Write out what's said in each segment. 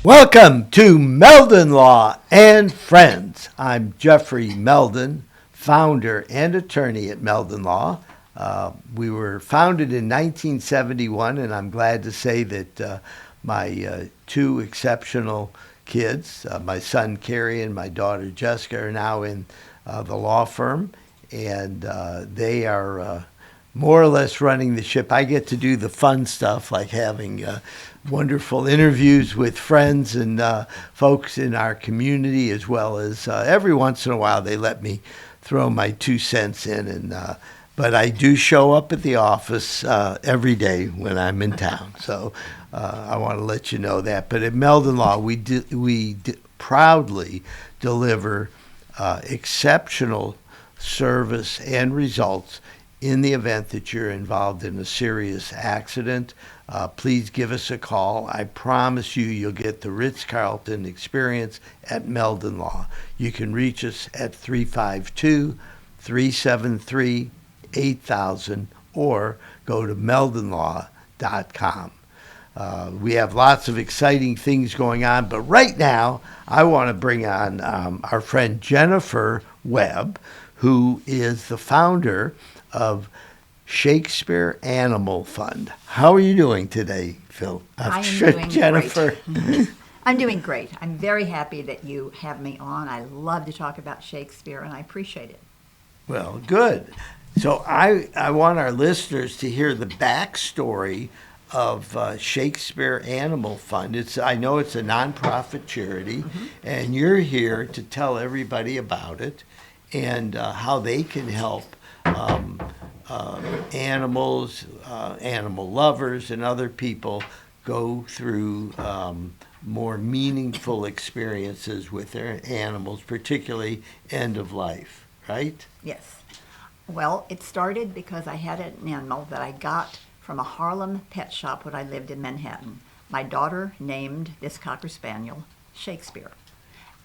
Welcome to Meldon Law and Friends. I'm Jeffrey Meldon, founder and attorney at Meldon Law. We were founded in 1971, and I'm glad to say that my two exceptional kids, my son Kerry and my daughter Jessica, are now in the law firm, and they are more or less running the ship. I get to do the fun stuff like having wonderful interviews with friends and folks in our community, as well as every once in a while they let me throw my 2 cents in. But I do show up at the office every day when I'm in town. So I want to let you know that. But at Meldon Law, we proudly deliver exceptional service and results in the event that you're involved in a serious accident. Please give us a call. I promise you'll get the Ritz-Carlton experience at Meldon Law. You can reach us at 352-373-8000 or go to meldonlaw.com. We have lots of exciting things going on, but right now I want to bring on our friend Jennifer Webb, who is the founder of Shakespeare Animal Fund. How are you doing today, Phil? I am doing Jennifer. Great. I'm doing great. I'm very happy that you have me on. I love to talk about Shakespeare, and I appreciate it. Well, good. So I want our listeners to hear the backstory of Shakespeare Animal Fund. I know it's a nonprofit charity, and you're here to tell everybody about it and how they can help animals, animal lovers, and other people go through more meaningful experiences with their animals, particularly end of life, right? Yes. Well, it started because I had an animal that I got from a Harlem pet shop when I lived in Manhattan. My daughter named this Cocker Spaniel Shakespeare.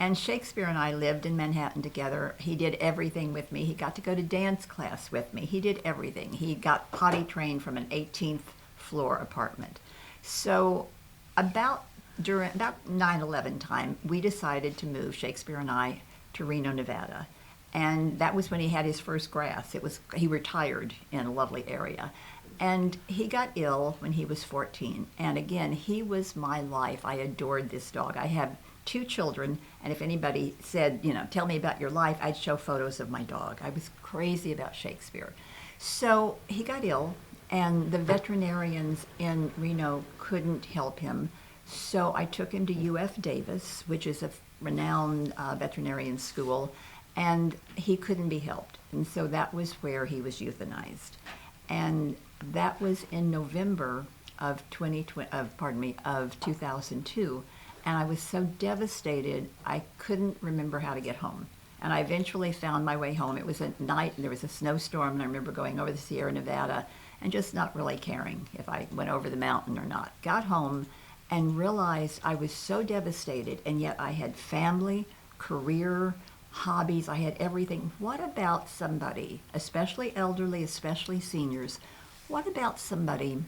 And Shakespeare and I lived in Manhattan together. He did everything with me. He got to go to dance class with me. He did everything. He got potty trained from an 18th floor apartment. So about 9/11 time, we decided to move, Shakespeare and I, to Reno, Nevada. And that was when he had his first grass. He retired in a lovely area. And he got ill when he was 14. And again, he was my life. I adored this dog. I have 2 children, and if anybody said, tell me about your life, I'd show photos of my dog. I was crazy about Shakespeare. So he got ill, and the veterinarians in Reno couldn't help him. So I took him to UF Davis, which is a renowned veterinarian school, and he couldn't be helped. And so that was where he was euthanized. And that was in November of 2002. And I was so devastated, I couldn't remember how to get home. And I eventually found my way home. It was at night, and there was a snowstorm, and I remember going over the Sierra Nevada and just not really caring if I went over the mountain or not. Got home and realized I was so devastated, and yet I had family, career, hobbies, I had everything. What about somebody, especially elderly, especially seniors, what about somebody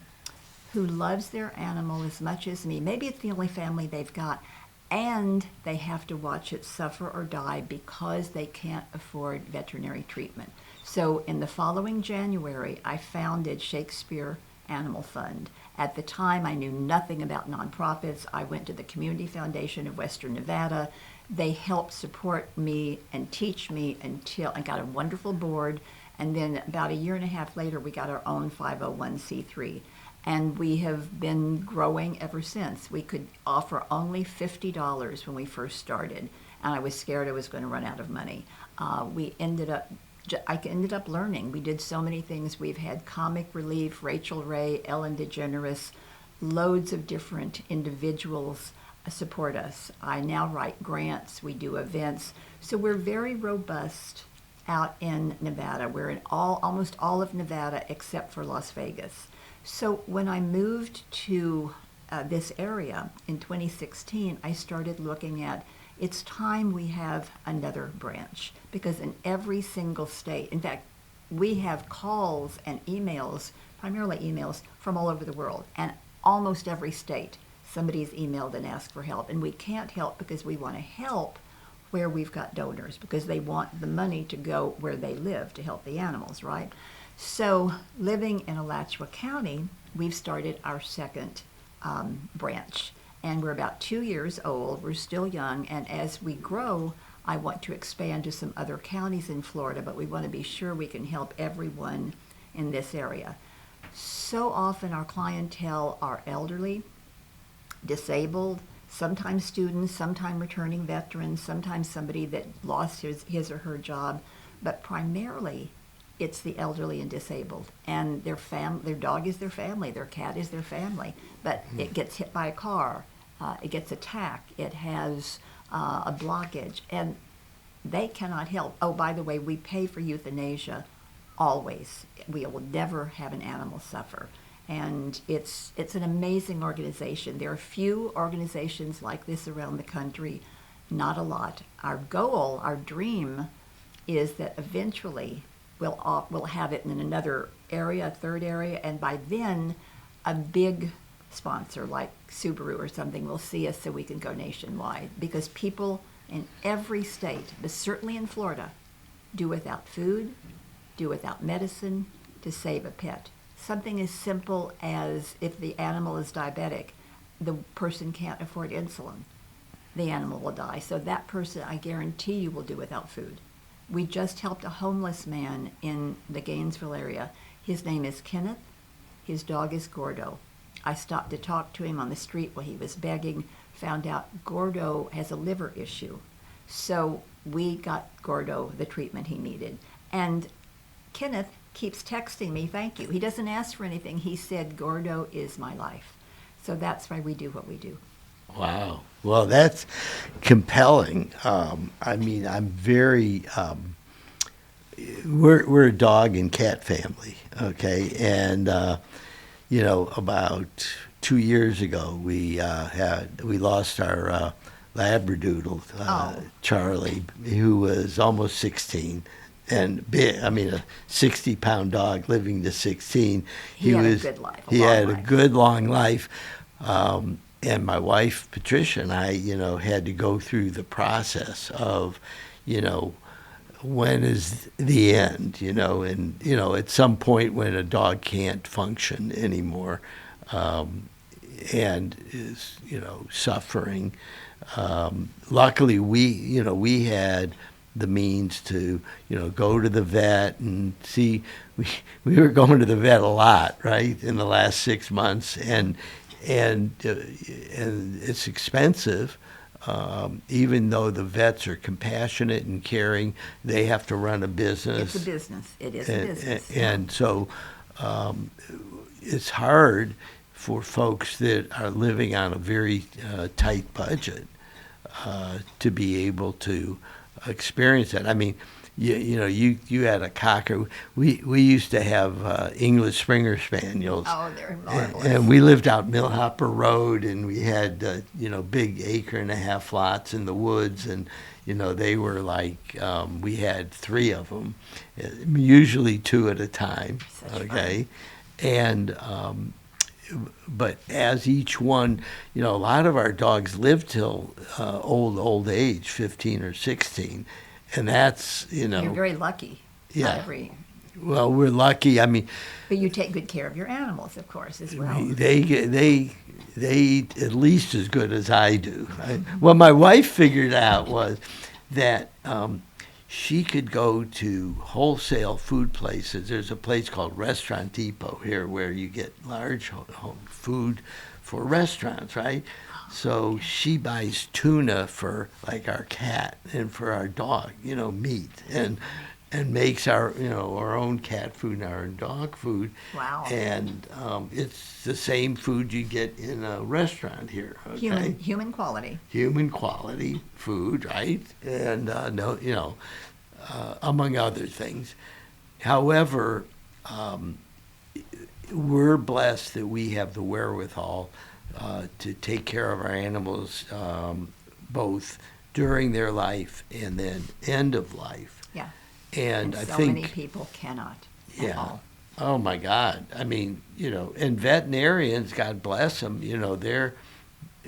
who loves their animal as much as me? Maybe it's the only family they've got, and they have to watch it suffer or die because they can't afford veterinary treatment. So in the following January, I founded Shakespeare Animal Fund. At the time, I knew nothing about nonprofits. I went to the Community Foundation of Western Nevada. They helped support me and teach me until I got a wonderful board. And then about a year and a half later, we got our own 501c3. And we have been growing ever since. We could offer only $50 when we first started, and I was scared I was going to run out of money. I ended up learning. We did so many things. We've had Comic Relief, Rachel Ray, Ellen DeGeneres, loads of different individuals support us. I now write grants. We do events. So we're very robust out in Nevada. We're in almost all of Nevada except for Las Vegas. So when I moved to this area in 2016, I started looking at it's time we have another branch, because in every single state, in fact, we have calls and emails, primarily emails, from all over the world, and almost every state somebody's emailed and asked for help. And we can't help because we want to help where we've got donors, because they want the money to go where they live to help the animals, right? So living in Alachua County, we've started our second branch. And we're about 2 years old. We're still young. And as we grow, I want to expand to some other counties in Florida, but we want to be sure we can help everyone in this area. So often our clientele are elderly, disabled, sometimes students, sometimes returning veterans, sometimes somebody that lost his or her job, but primarily it's the elderly and disabled. And their dog is their family, their cat is their family, but it gets hit by a car, it gets attacked, it has a blockage, and they cannot help. Oh, by the way, we pay for euthanasia always. We will never have an animal suffer. And it's an amazing organization. There are few organizations like this around the country, not a lot. Our goal, our dream, is that eventually we'll have it in another area, a third area, and by then a big sponsor like Subaru or something will see us so we can go nationwide, because people in every state, but certainly in Florida, do without food, do without medicine to save a pet. Something as simple as if the animal is diabetic, the person can't afford insulin, the animal will die. So that person, I guarantee you, will do without food. We just helped a homeless man in the Gainesville area. His name is Kenneth. His dog is Gordo. I stopped to talk to him on the street while he was begging, found out Gordo has a liver issue. So we got Gordo the treatment he needed. And Kenneth keeps texting me, thank you. He doesn't ask for anything. He said, Gordo is my life. So that's why we do what we do. Wow. Well, that's compelling. I mean, I'm very, we're a dog and cat family, okay? And, you know, about 2 years ago, we lost our Labradoodle, Charlie, who was almost 16. And big, I mean, a 60-pound dog living to 16. He had a good life. He had a good, long life. And my wife, Patricia, and I, you know, had to go through the process of, you know, when is the end, you know, and, you know, at some point when a dog can't function anymore and is, you know, suffering. Luckily, we had the means to, you know, go to the vet and see. We were going to the vet a lot, right, in the last 6 months, and it's expensive. Even though the vets are compassionate and caring, they have to run a business. It's a business. It is a business. And so it's hard for folks that are living on a very tight budget to be able to experience that. I mean, you know, you had a cocker. We used to have English Springer Spaniels. Oh, they're marvelous. And we lived out Millhopper Road, and we had you know, big 1.5 acre lots in the woods, and you know, they were like we had 3 of them, usually 2 at a time. Such okay, fun. And but as each one, you know, a lot of our dogs live till old age, 15 or 16. And that's, you know. You're very lucky. Yeah. Well, we're lucky. I mean. But you take good care of your animals, of course, as well. They eat at least as good as I do. What my wife figured out was that she could go to wholesale food places. There's a place called Restaurant Depot here where you get large food for restaurants, right? So she buys tuna for like our cat and for our dog, you know, meat, and makes our, you know, our own cat food and our own dog food. Wow. And it's the same food you get in a restaurant here. Okay? Human quality. Human quality food, right? And no, you know, among other things. However, we're blessed that we have the wherewithal to take care of our animals both during their life and then end of life. Yeah. And I so think many people cannot. Yeah. All. Oh my God. I mean, you know, and veterinarians, God bless them, you know,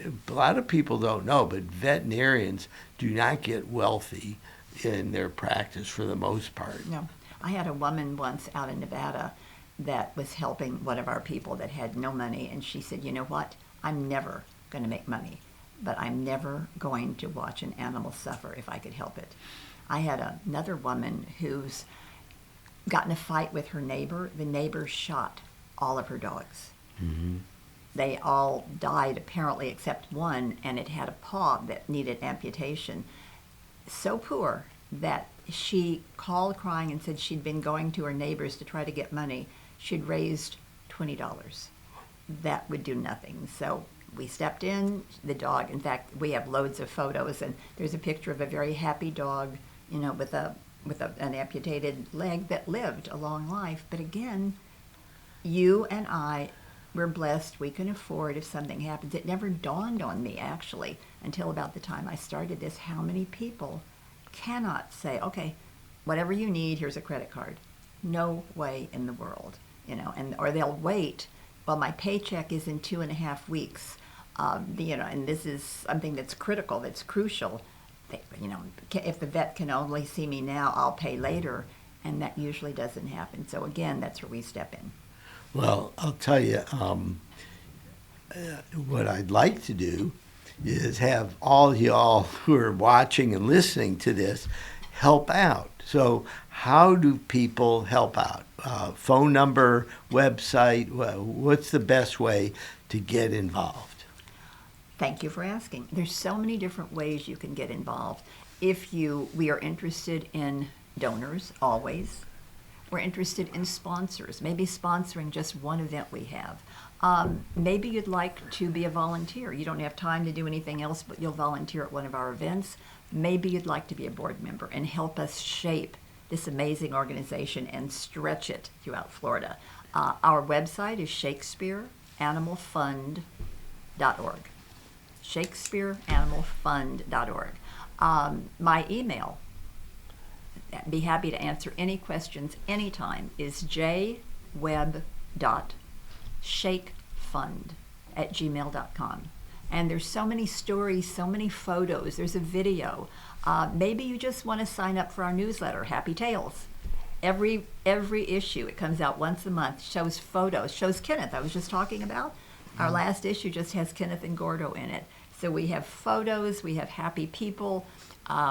a lot of people don't know, but veterinarians do not get wealthy in their practice for the most part. No. I had a woman once out in Nevada that was helping one of our people that had no money, and she said, you know what, I'm never going to make money, but I'm never going to watch an animal suffer if I could help it. I had another woman who's gotten a fight with her neighbor. The neighbor shot all of her dogs. Mm-hmm. They all died apparently except one, and it had a paw that needed amputation. So poor that she called crying and said she'd been going to her neighbors to try to get money. She'd raised $20. That would do nothing. So we stepped in. The dog, in fact, we have loads of photos, and there's a picture of a very happy dog, you know, with an amputated leg that lived a long life. But again, you and I, we're blessed. We can afford if something happens. It never dawned on me, actually, until about the time I started this, how many people cannot say, okay, whatever you need, here's a credit card. No way in the world, you know, or they'll wait. Well, my paycheck is in 2.5 weeks, you know, and this is something that's critical, that's crucial. You know, if the vet can only see me now, I'll pay later, and that usually doesn't happen. So again, that's where we step in. Well, I'll tell you, what I'd like to do is have all y'all who are watching and listening to this help out. So how do people help out? Phone number, website, what's the best way to get involved? Thank you for asking. There's so many different ways you can get involved. We are interested in donors always. We're interested in sponsors, maybe sponsoring just one event we have. Maybe you'd like to be a volunteer. You don't have time to do anything else, but you'll volunteer at one of our events. Maybe you'd like to be a board member and help us shape this amazing organization and stretch it throughout Florida. Our website is shakespeareanimalfund.org. shakespeareanimalfund.org. My email, I'd be happy to answer any questions anytime, is jwebb.shakefund@gmail.com. And there's so many stories, so many photos. There's a video. Maybe you just want to sign up for our newsletter, Happy Tales. Every issue, it comes out once a month, shows photos, shows Kenneth, I was just talking about. Our last issue just has Kenneth and Gordo in it. So we have photos, we have happy people,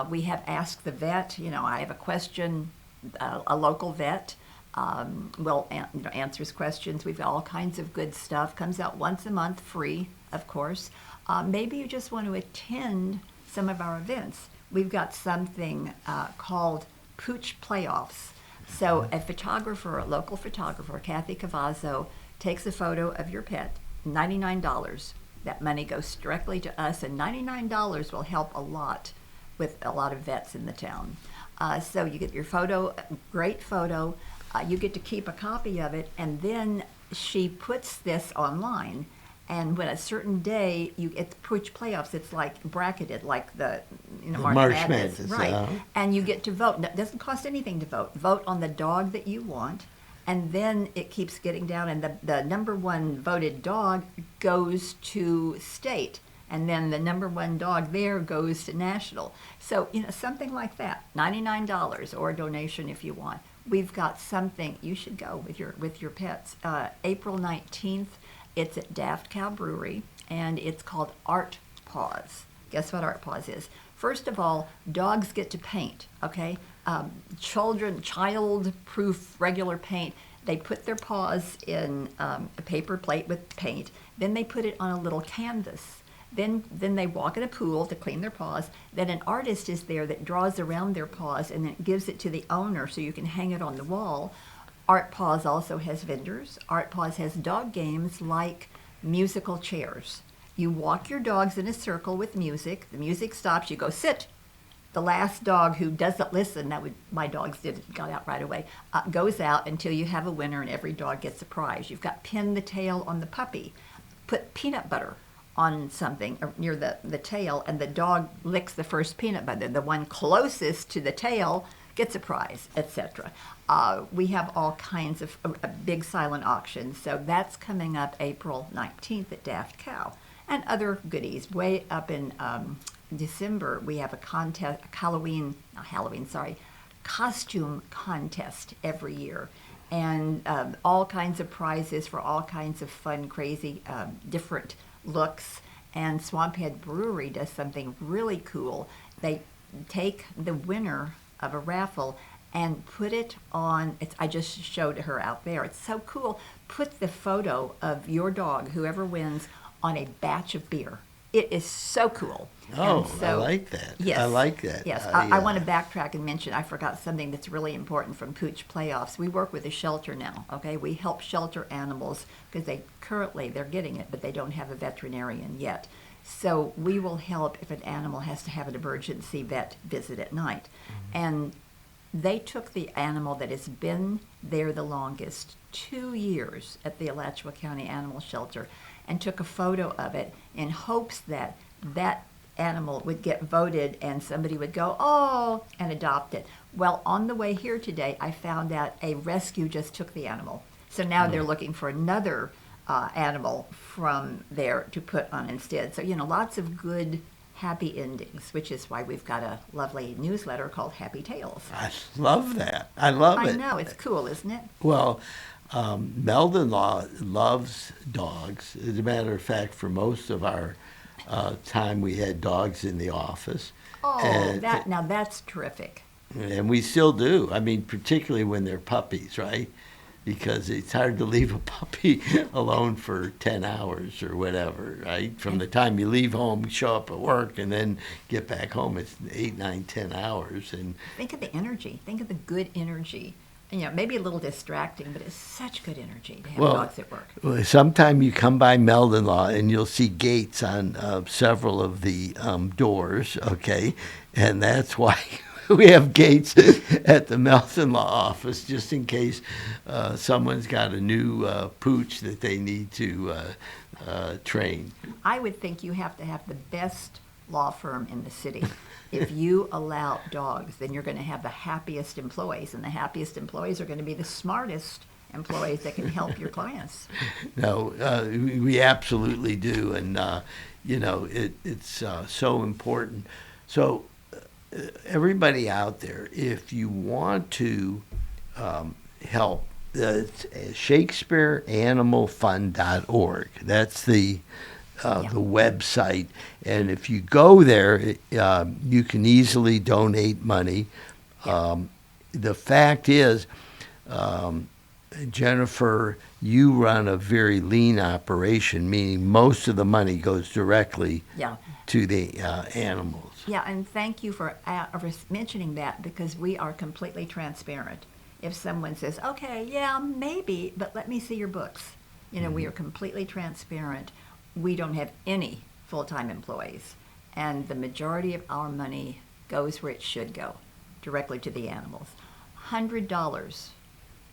we have Ask the Vet. You know, I have a question, a local vet answers questions. We've got all kinds of good stuff. Comes out once a month, free, of course. Maybe you just want to attend some of our events. We've got something called Pooch Playoffs. So a local photographer, Kathy Cavazzo, takes a photo of your pet, $99. That money goes directly to us, and $99 will help a lot with a lot of vets in the town. So you get your photo, great photo. You get to keep a copy of it, and then she puts this online. And when a certain day you get the Pooch Playoffs, it's like bracketed, like the March Madness, right? And you get to vote. It doesn't cost anything to vote. Vote on the dog that you want, and then it keeps getting down. And the number one voted dog goes to state, and then the number one dog there goes to national. So something like that, $99 or a donation if you want. We've got something you should go with your pets. April 19th. It's at Daft Cow Brewery, and it's called Art Paws. Guess what Art Paws is? First of all, dogs get to paint, okay? Child-proof regular paint. They put their paws in a paper plate with paint. Then they put it on a little canvas. Then they walk in a pool to clean their paws. Then an artist is there that draws around their paws and then gives it to the owner so you can hang it on the wall. Art Paws also has vendors. Art Paws has dog games like musical chairs. You walk your dogs in a circle with music. The music stops. You go sit. The last dog who doesn't listen, my dogs got out right away, goes out until you have a winner, and every dog gets a prize. You've got pin the tail on the puppy. Put peanut butter on something near the tail, and the dog licks the first peanut butter. The one closest to the tail gets a prize, etc. We have all kinds of big silent auctions. So that's coming up April 19th at Daft Cow. and other goodies. Way up in December, we have a contest, costume contest every year. And all kinds of prizes for all kinds of fun, crazy, different looks. And Swamphead Brewery does something really cool. They take the winner of a raffle and put it on, I just showed her out there. It's so cool. Put the photo of your dog, whoever wins, on a batch of beer. It is so cool. Oh, And so, I like that. Yes, I like that. Yes, Yeah. I want to backtrack and mention, I forgot something that's really important from Pooch Playoffs. We work with a shelter now, okay? We help shelter animals because they're getting it, but they don't have a veterinarian yet. So we will help if an animal has to have an emergency vet visit at night. And they took the animal that has been there the longest, 2 years at the Alachua County Animal Shelter, and took a photo of it in hopes that that animal would get voted and somebody would go, oh, and adopt it. Well, on the way here today, I found out a rescue just took the animal. So now they're looking for another animal from there to put on instead. So, lots of good, happy endings, which is why we've got a lovely newsletter called Happy Tales. I love that. I love it. I know, it's cool, isn't it? Well, Meldon Law loves dogs. As a matter of fact, for most of our time, we had dogs in the office. Oh, now that's terrific. And we still do. I mean, particularly when they're puppies, right? Because it's hard to leave a puppy alone for 10 hours or whatever, right? From the time you leave home, show up at work, and then get back home, it's 8, 9, 10 hours. And think of the energy. Think of the good energy. And, maybe a little distracting, but it's such good energy to have dogs at work. Well, sometime you come by Meldon Law and you'll see gates on several of the doors, okay? And that's why we have gates at the Meldon Law office, just in case someone's got a new pooch that they need to train. I would think you have to have the best law firm in the city. If you allow dogs, then you're going to have the happiest employees, and the happiest employees are going to be the smartest employees that can help your clients. No, we absolutely do, and it's so important. So everybody out there, if you want to help, it's ShakespeareAnimalFund.org. That's the website, and if you go there, you can easily donate money. The fact is, Jennifer, you run a very lean operation, meaning most of the money goes directly to the animals. Yeah, and thank you for mentioning that, because we are completely transparent. If someone says, okay, yeah, maybe, but let me see your books. We are completely transparent. We don't have any full-time employees, and the majority of our money goes where it should go, directly to the animals. $100,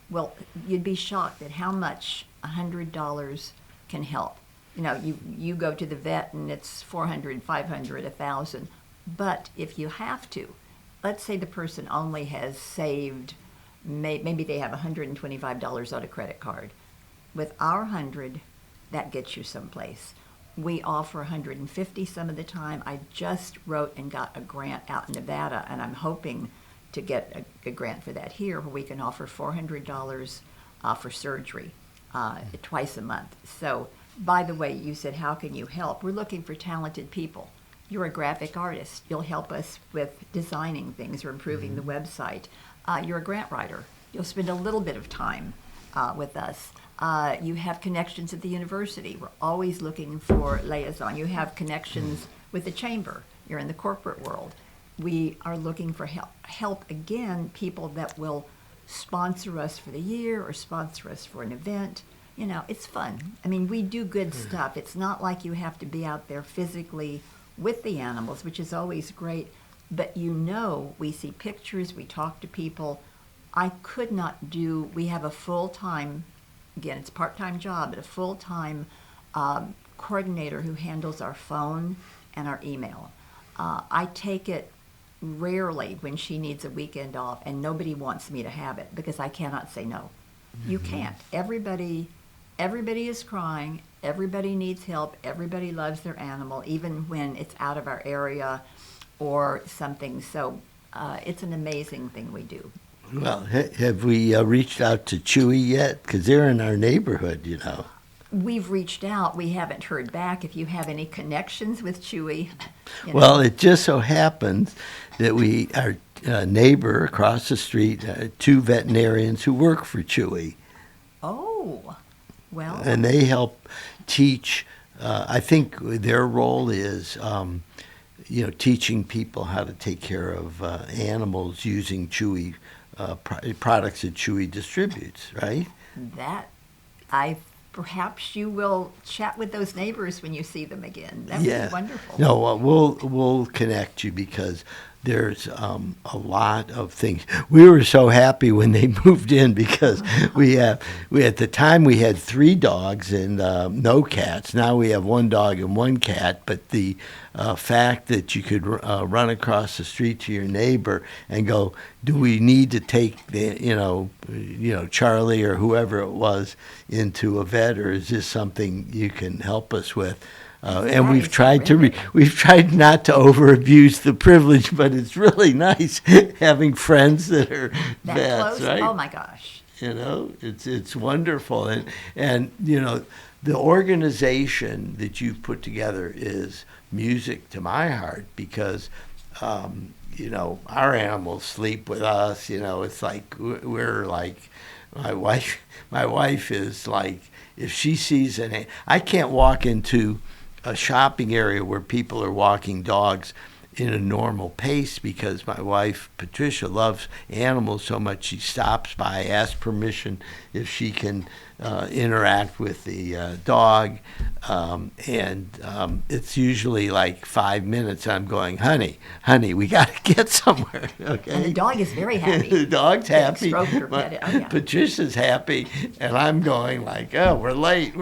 well, you'd be shocked at how much $100 can help. You go to the vet and it's $400, $500, $1,000, but if you have to, let's say the person only has saved, maybe they have $125 on a credit card. With our 100, that gets you someplace. We offer 150 some of the time. I just wrote and got a grant out in Nevada, and I'm hoping to get a grant for that here, where we can offer $400 for surgery twice a month. So, by the way, you said, how can you help? We're looking for talented people. You're a graphic artist. You'll help us with designing things or improving the website. You're a grant writer. You'll spend a little bit of time with us. You have connections at the university. We're always looking for liaison. You have connections with the chamber. You're in the corporate world. We are looking for help again, people that will sponsor us for the year or sponsor us for an event. It's fun. I mean, we do good stuff. It's not like you have to be out there physically with the animals, which is always great. But we see pictures, we talk to people. I could not do, we have a full-time, again, it's a part-time job, but a full-time coordinator who handles our phone and our email. I take it rarely when she needs a weekend off, and nobody wants me to have it because I cannot say no. You can't. Everybody everybody is crying, everybody needs help, everybody loves their animal, even when it's out of our area or something. So it's an amazing thing we do. Well, have we reached out to Chewy yet? Because they're in our neighborhood, you know. We've reached out. We haven't heard back. If you have any connections with Chewy, Well, it just so happens that our neighbor across the street, two veterinarians who work for Chewy. Oh, well. And they help teach. I think their role is, teaching people how to take care of animals using Chewy products that Chewy distributes, right? Perhaps you will chat with those neighbors when you see them again. That would be wonderful. No, we'll connect you because there's a lot of things. We were so happy when they moved in because we at the time we had 3 dogs and no cats. Now we have 1 dog and 1 cat. But the fact that you could run across the street to your neighbor and go, do we need to take Charlie or whoever it was into a vet, or is this something you can help us with? And we've tried not to over abuse the privilege, but it's really nice having friends that are that vets, close? right? Oh my gosh! It's wonderful, and the organization that you've put together is music to my heart because. Our animals sleep with us. It's like we're like my wife is like, if she sees I can't walk into a shopping area where people are walking dogs in a normal pace because my wife Patricia loves animals so much she stops by, asks permission if she can interact with the dog, and it's usually like 5 minutes. I'm going, honey, we got to get somewhere. Okay. And the dog is very happy. The dog's happy. Stroke her, pet it. Oh, yeah. Patricia's happy, and I'm going like, oh, we're late.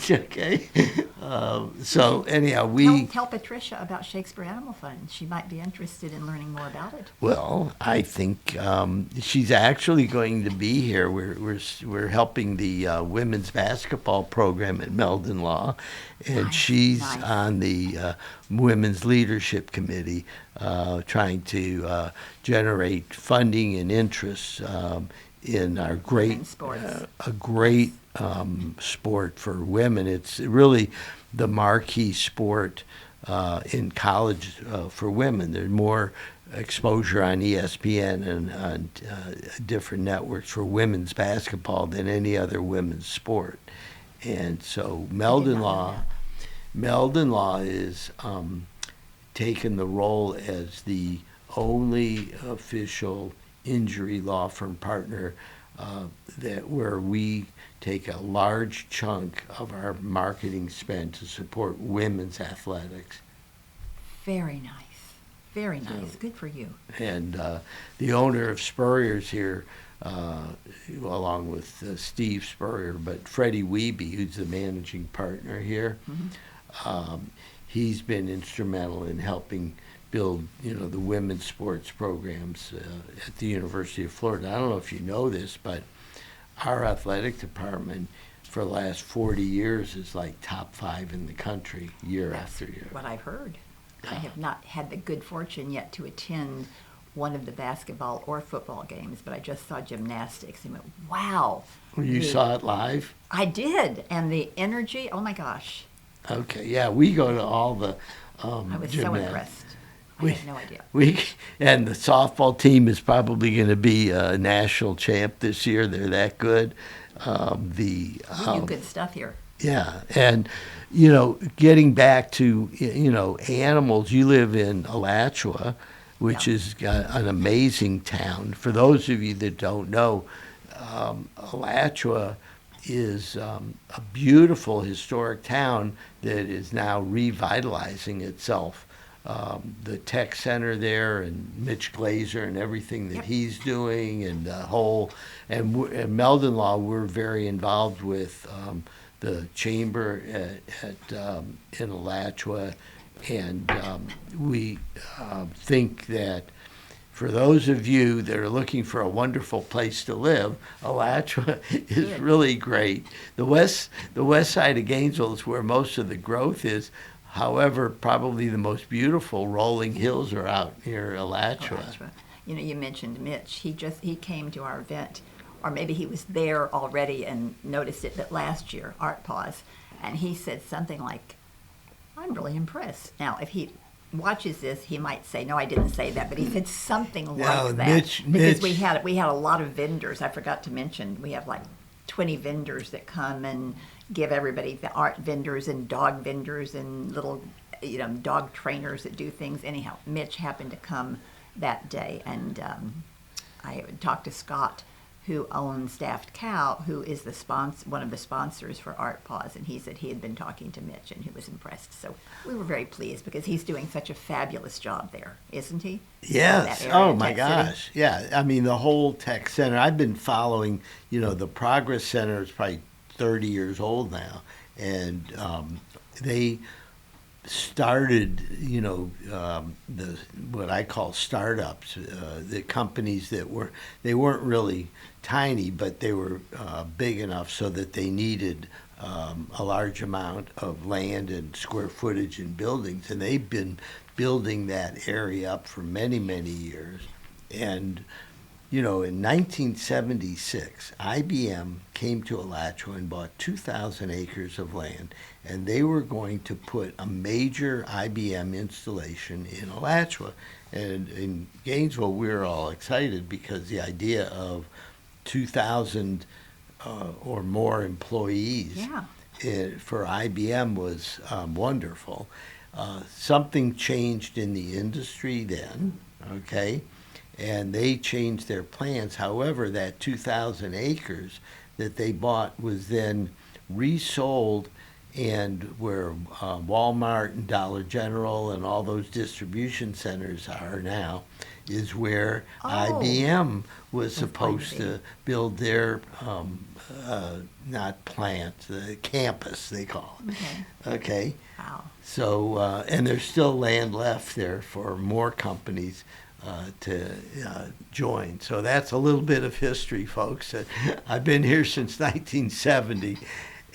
Okay. So anyhow, tell Patricia about Shakespeare Animal Fund. She might be interested in learning more about it. Well, I think she's actually going to be here. We're helping the women's basketball program at Meldon Law, and she's on the women's leadership committee, trying to generate funding and interest in our great sport for women. It's really the marquee sport in college for women. There's more exposure on ESPN and on different networks for women's basketball than any other women's sport. And so Meldon Law is taken the role as the only official injury law firm partner where we take a large chunk of our marketing spend to support women's athletics. Very nice. Very nice. Good for you. And the owner of Spurrier's here, along with Steve Spurrier, but Freddie Wiebe, who's the managing partner here, he's been instrumental in helping build, the women's sports programs at the University of Florida. I don't know if you know this, but our athletic department for the last 40 years is like top 5 in the country year after year. What I've heard. I have not had the good fortune yet to attend one of the basketball or football games, but I just saw gymnastics and went, wow. You saw it live? I did, and the energy, oh my gosh. Okay, yeah, we go to all the I was so impressed. I had no idea. And the softball team is probably going to be a national champ this year. They're that good. We do good stuff here. Yeah, and getting back to animals, you live in Alachua, which is an amazing town. For those of you that don't know, Alachua is a beautiful historic town that is now revitalizing itself. The tech center there, and Mitch Glazer and everything that he's doing, and the whole, and Meldon Law, we're very involved with the chamber in Alachua, and we think that for those of you that are looking for a wonderful place to live, Alachua is really great. The west side of Gainesville is where most of the growth is. However, probably the most beautiful rolling hills are out near Alachua. You know, you mentioned Mitch. He came to our event, or maybe he was there already and noticed it, but last year, Art Pause, and he said something like, "I'm really impressed." Now, if he watches this, he might say, "No, I didn't say that," but he said something like that. Because we had a lot of vendors. I forgot to mention we have like 20 vendors that come and give everybody, the art vendors and dog vendors and little, dog trainers that do things. Anyhow, Mitch happened to come that day, and I talked to Scott, who owns Staffed Cow, who is one of the sponsors for Art Pause, and he said he had been talking to Mitch and he was impressed. So we were very pleased because he's doing such a fabulous job there, isn't he? Yes. Oh my gosh. Yeah. I mean, the whole tech center. I've been following. The Progress Center is probably 30 years old now, and they started, the what I call startups, the companies that they weren't really tiny, but they were big enough so that they needed a large amount of land and square footage in buildings, and they've been building that area up for many, many years. And in 1976, IBM came to Alachua and bought 2,000 acres of land, and they were going to put a major IBM installation in Alachua. And in Gainesville, we were all excited because the idea of 2,000 or more employees for IBM was wonderful. Something changed in the industry then, okay? And they changed their plans. However, that 2,000 acres that they bought was then resold, and where Walmart and Dollar General and all those distribution centers are now is where IBM was supposed to build their, not plant, the campus, they call it. Okay? Wow. So, and there's still land left there for more companies to join. So that's a little bit of history, folks. I've been here since 1970,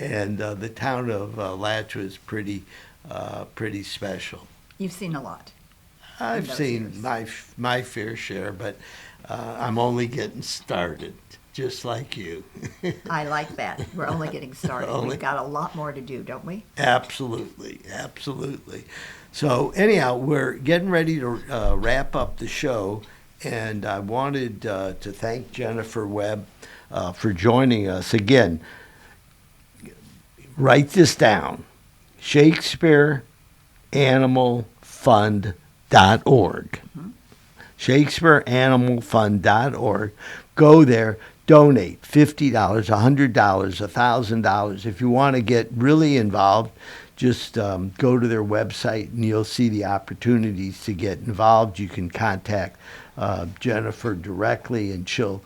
and the town of Alachua is pretty special. You've seen a lot. I've seen my fair share, but I'm only getting started, just like you. I like that. We're only getting started. We've got a lot more to do, don't we? Absolutely, absolutely. So anyhow, we're getting ready to wrap up the show, and I wanted to thank Jennifer Webb for joining us. Again, write this down, Shakespeare Animal Fund.org. ShakespeareAnimalFund.org. Go there, donate $50, $100, $1,000. If you want to get really involved, just go to their website and you'll see the opportunities to get involved. You can contact Jennifer directly, and she'll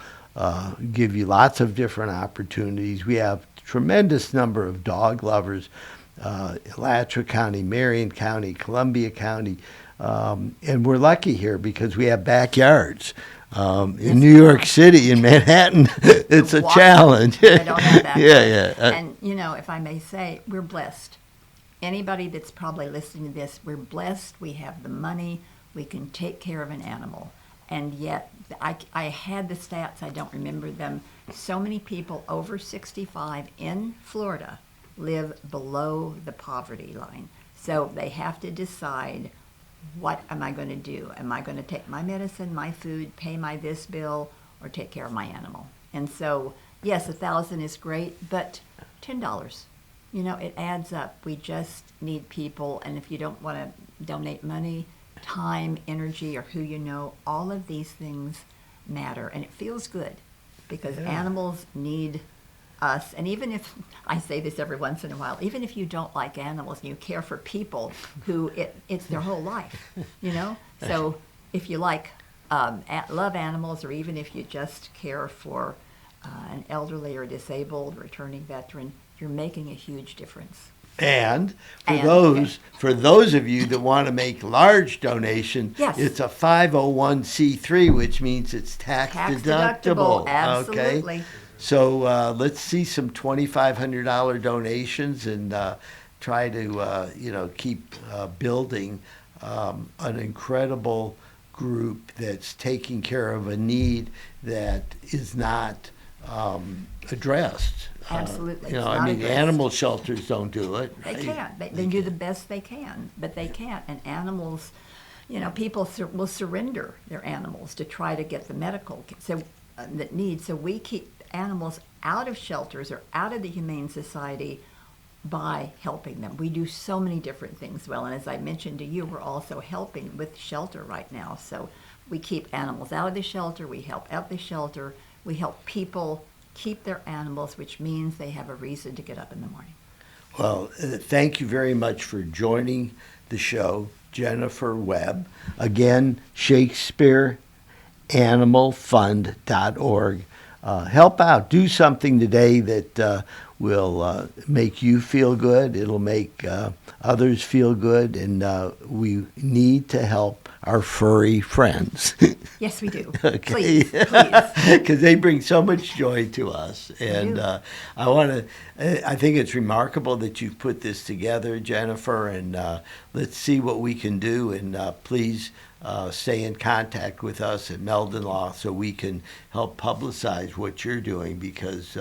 give you lots of different opportunities. We have a tremendous number of dog lovers, Alachua County, Marion County, Columbia County, and we're lucky here because we have backyards. In New York City, in Manhattan, it's a challenge. I don't have that. Yeah. And, if I may say, we're blessed. Anybody that's probably listening to this, we're blessed. We have the money. We can take care of an animal. And yet, I had the stats. I don't remember them. So many people over 65 in Florida live below the poverty line. So they have to decide, what am I going to do? Am I going to take my medicine, my food, pay my this bill, or take care of my animal? And so, yes, $1,000 is great, but $10, it adds up. We just need people, and if you don't want to donate money, time, energy, or who you know, all of these things matter, and it feels good because animals need us. And even if, I say this every once in a while, even if you don't like animals and you care for people who it's their whole life, So if you love animals, or even if you just care for an elderly or disabled returning veteran, you're making a huge difference. And And- for those of you that want to make large donation, Yes. it's a 501c3, which means it's tax deductible. Absolutely. Okay? So let's see some $2,500 donations and try to keep building an incredible group that's taking care of a need that is not addressed. Absolutely. You know, It's I not mean, addressed. animal shelters don't do it. They right? can't. They do the best they can, but they can't. And animals, people will surrender their animals to try to get the medical that need. So we keep animals out of shelters or out of the Humane Society by helping them. We do so many different things well. And as I mentioned to you, we're also helping with shelter right now. So we keep animals out of the shelter. We help out the shelter. We help people keep their animals, which means they have a reason to get up in the morning. Well, thank you very much for joining the show, Jennifer Webb. Again, Shakespeare Animal Fund.org. Help out. Do something today that will make you feel good. It'll make others feel good. And we need to help our furry friends. Yes, we do. Okay. Please, please. Because they bring so much joy to us. And do. I think it's remarkable that you've put this together, Jennifer, and let's see what we can do. And please stay in contact with us at Meldon Law so we can help publicize what you're doing, because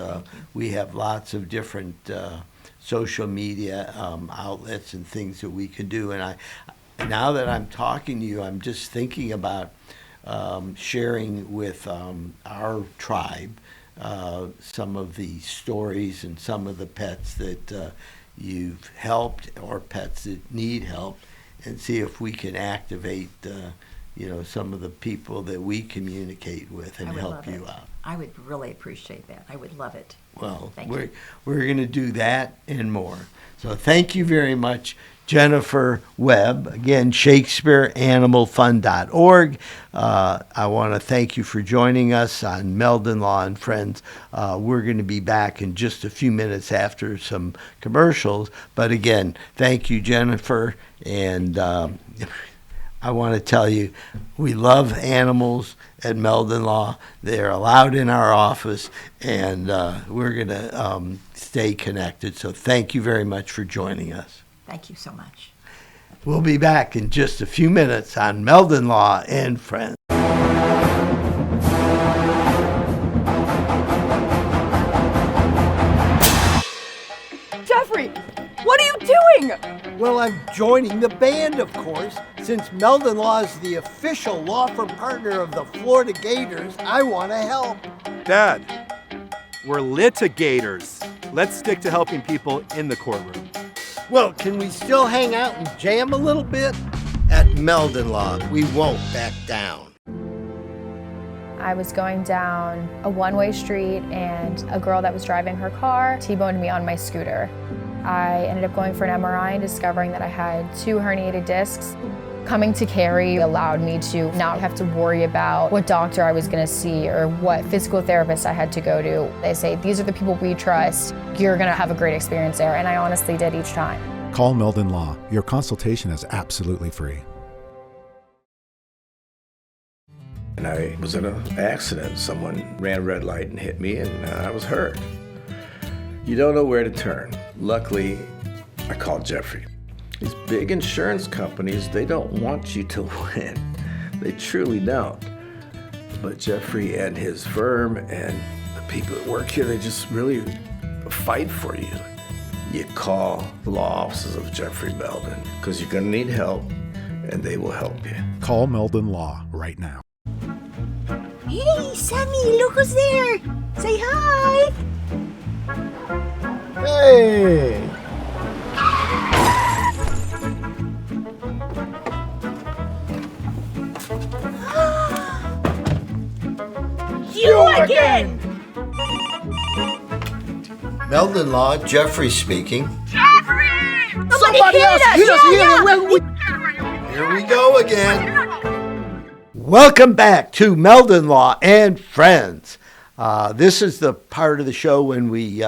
we have lots of different social media outlets and things that we can do. And now that I'm talking to you, I'm just thinking about sharing with our tribe some of the stories and some of the pets that you've helped or pets that need help, and see if we can activate some of the people that we communicate with and I would help love you it. out. I would really appreciate that. I would love it. Well, Thank we're you. going to do that and more. So thank you very much, Jennifer Webb. Again, ShakespeareAnimalFund.org. I want to thank you for joining us on Meldon Law and Friends. We're going to be back in just a few minutes after some commercials. But again, thank you, Jennifer. And I want to tell you, we love animals at Meldon Law. They're allowed in our office, and we're going to stay connected. So thank you very much for joining us. Thank you so much. We'll be back in just a few minutes on Meldon Law and Friends. Jeffrey, what are you doing? Well, I'm joining the band, of course. Since Meldon Law is the official law firm partner of the Florida Gators, I want to help. Dad, we're litigators. Let's stick to helping people in the courtroom. Well, can we still hang out and jam a little bit? At Meldon Law, we won't back down. I was going down a one-way street and a girl that was driving her car T-boned me on my scooter. I ended up going for an MRI and discovering that I had 2 herniated discs. Coming to Cary allowed me to not have to worry about what doctor I was going to see or what physical therapist I had to go to. They say, these are the people we trust. You're going to have a great experience there. And I honestly did each time. Call Meldon Law. Your consultation is absolutely free. And I was in an accident. Someone ran a red light and hit me, and I was hurt. You don't know where to turn. Luckily, I called Jeffrey. These big insurance companies, they don't want you to win. They truly don't. But Jeffrey and his firm and the people that work here, they just really fight for you. You call the law offices of Jeffrey Meldon, because you're going to need help, and they will help you. Call Meldon Law right now. Hey, Sammy, look who's there. Say hi. Hey! You again. Meldon Law, Jeffrey speaking. Somebody else hit us here. Here we go again. Welcome back to Meldon Law and Friends. This is the part of the show when we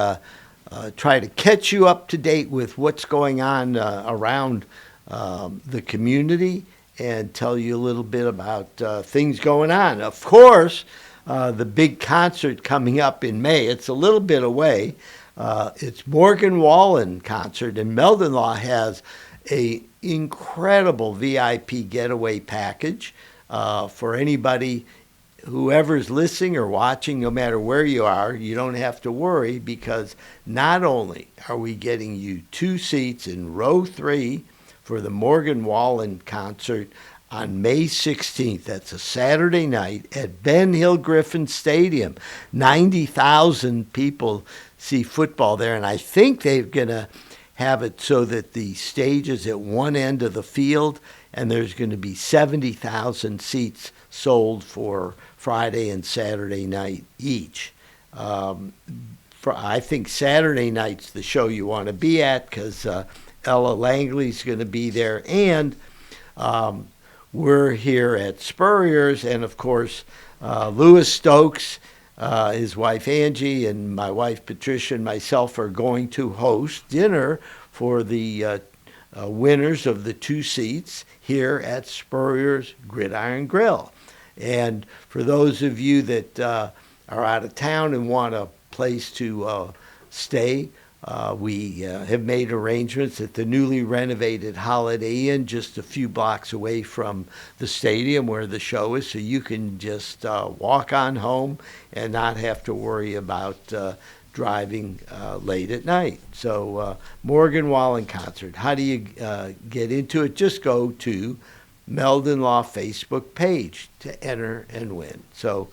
try to catch you up to date with what's going on around the community and tell you a little bit about things going on. Of course, the big concert coming up in May, it's a little bit away. It's Morgan Wallen concert, and Meldon Law has a incredible VIP getaway package for anybody, whoever's listening or watching, no matter where you are. You don't have to worry, because not only are we getting you 2 seats in row 3 for the Morgan Wallen concert on May 16th. That's a Saturday night at Ben Hill Griffin Stadium. 90,000 people see football there, and I think they're going to have it so that the stage is at one end of the field, and there's going to be 70,000 seats sold for Friday and Saturday night each. I think Saturday night's the show you want to be at, because Ella Langley's going to be there, and we're here at Spurrier's, and of course Louis Stokes, his wife Angie, and my wife Patricia and myself are going to host dinner for the winners of the 2 seats here at Spurrier's Gridiron Grill. And for those of you that are out of town and want a place to stay, we have made arrangements at the newly renovated Holiday Inn just a few blocks away from the stadium where the show is, so you can just walk on home and not have to worry about driving late at night. So Morgan Wallen concert. How do you get into it? Just go to Meldon Law Facebook page to enter and win. So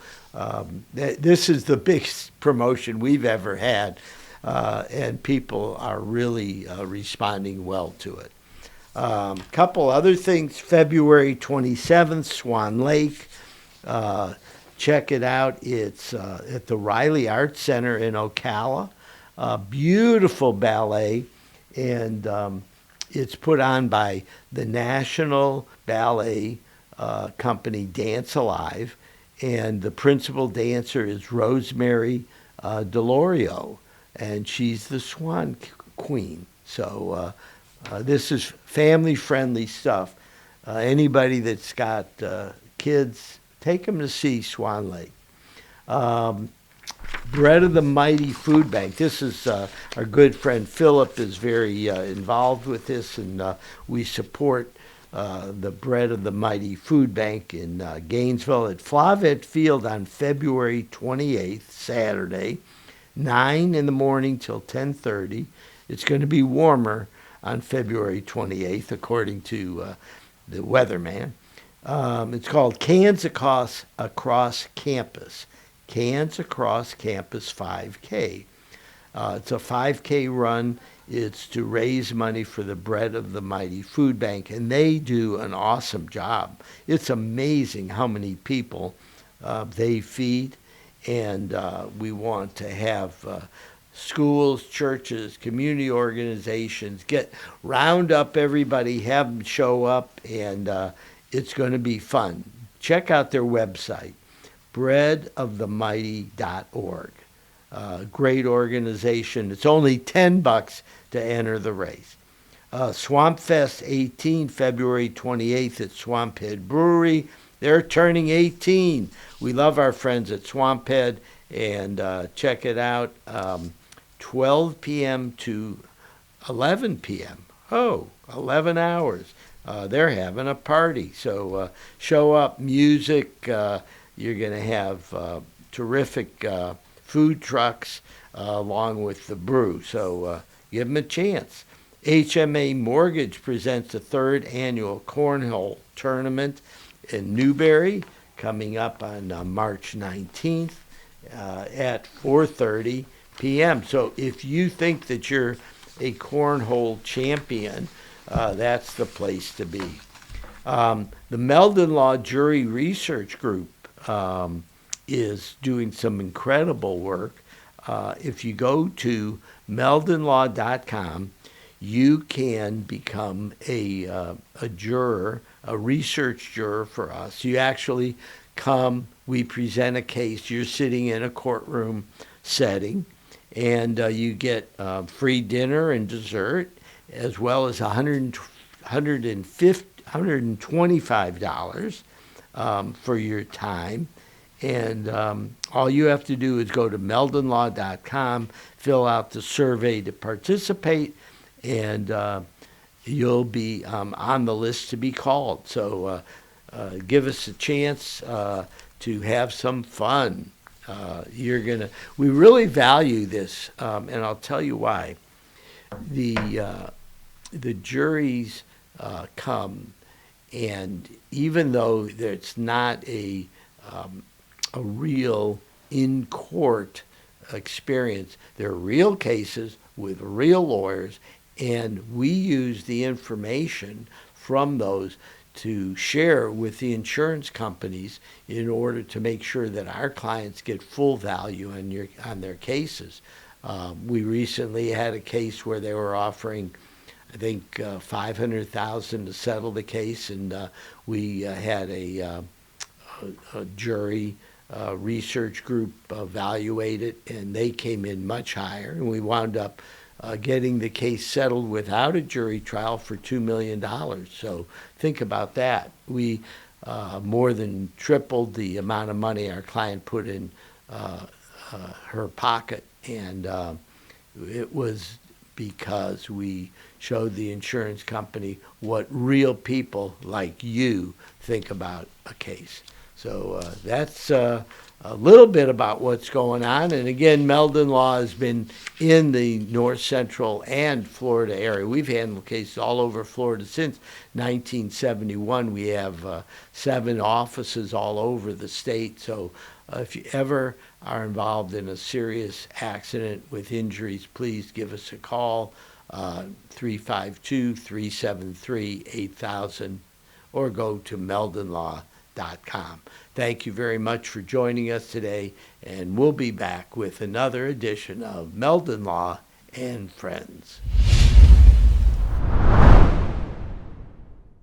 this is the biggest promotion we've ever had. And people are really responding well to it. Couple other things. February 27th, Swan Lake. Check it out. It's at the Riley Arts Center in Ocala. Beautiful ballet, and it's put on by the National Ballet Company Dance Alive, and the principal dancer is Rosemary Delorio, and she's the Swan Queen. So this is family-friendly stuff. Anybody that's got kids, take them to see Swan Lake. Bread of the Mighty Food Bank. This is our good friend Philip is very involved with this, and we support the Bread of the Mighty Food Bank in Gainesville at Flavette Field on February 28th, Saturday, 9 in the morning till 10:30. It's going to be warmer on February 28th, according to the weatherman. It's called Cans Across Campus. Cans Across Campus 5K. It's a 5K run. It's to raise money for the Bread of the Mighty Food Bank, and they do an awesome job. It's amazing how many people they feed, and we want to have schools, churches, community organizations round up everybody, have them show up, and it's going to be fun. Check out their website, breadofthemighty.org. Great organization. It's only $10 to enter the race. Swamp Fest 18, February 28th at Swamp Head Brewery. They're turning 18. We love our friends at Swamp Head, and check it out. 12 p.m. to 11 p.m. 11 hours. They're having a party. So show up, music. You're going to have terrific food trucks along with the brew. So give them a chance. HMA Mortgage presents the 3rd annual Cornhole Tournament in Newberry, coming up on March 19th at 4:30 p.m. So if you think that you're a cornhole champion, that's the place to be. The Meldon Law Jury Research Group is doing some incredible work. If you go to meldonlaw.com, you can become a juror, a research juror for us. You actually come, we present a case, you're sitting in a courtroom setting, and you get free dinner and dessert, as well as $125 for your time. And all you have to do is go to meldonlaw.com, fill out the survey to participate, and you'll be on the list to be called. So give us a chance to have some fun. We really value this, and I'll tell you why. The juries come, and even though it's not a real in-court experience, they're real cases with real lawyers, and we use the information from those to share with the insurance companies in order to make sure that our clients get full value on their cases. We recently had a case where they were offering, I think, $500,000 to settle the case, and we had a jury research group evaluate it, and they came in much higher, and we wound up getting the case settled without a jury trial for $2 million. So think about that. We more than tripled the amount of money our client put in her pocket, and it was because we showed the insurance company what real people like you think about a case. So that's a little bit about what's going on. And again, Meldon Law has been in the North Central and Florida area. We've handled cases all over Florida since 1971. We have 7 offices all over the state. So if you ever are involved in a serious accident with injuries, please give us a call, 352-373-8000, or go to meldonlaw.com. Thank you very much for joining us today, and we'll be back with another edition of Meldon Law and Friends.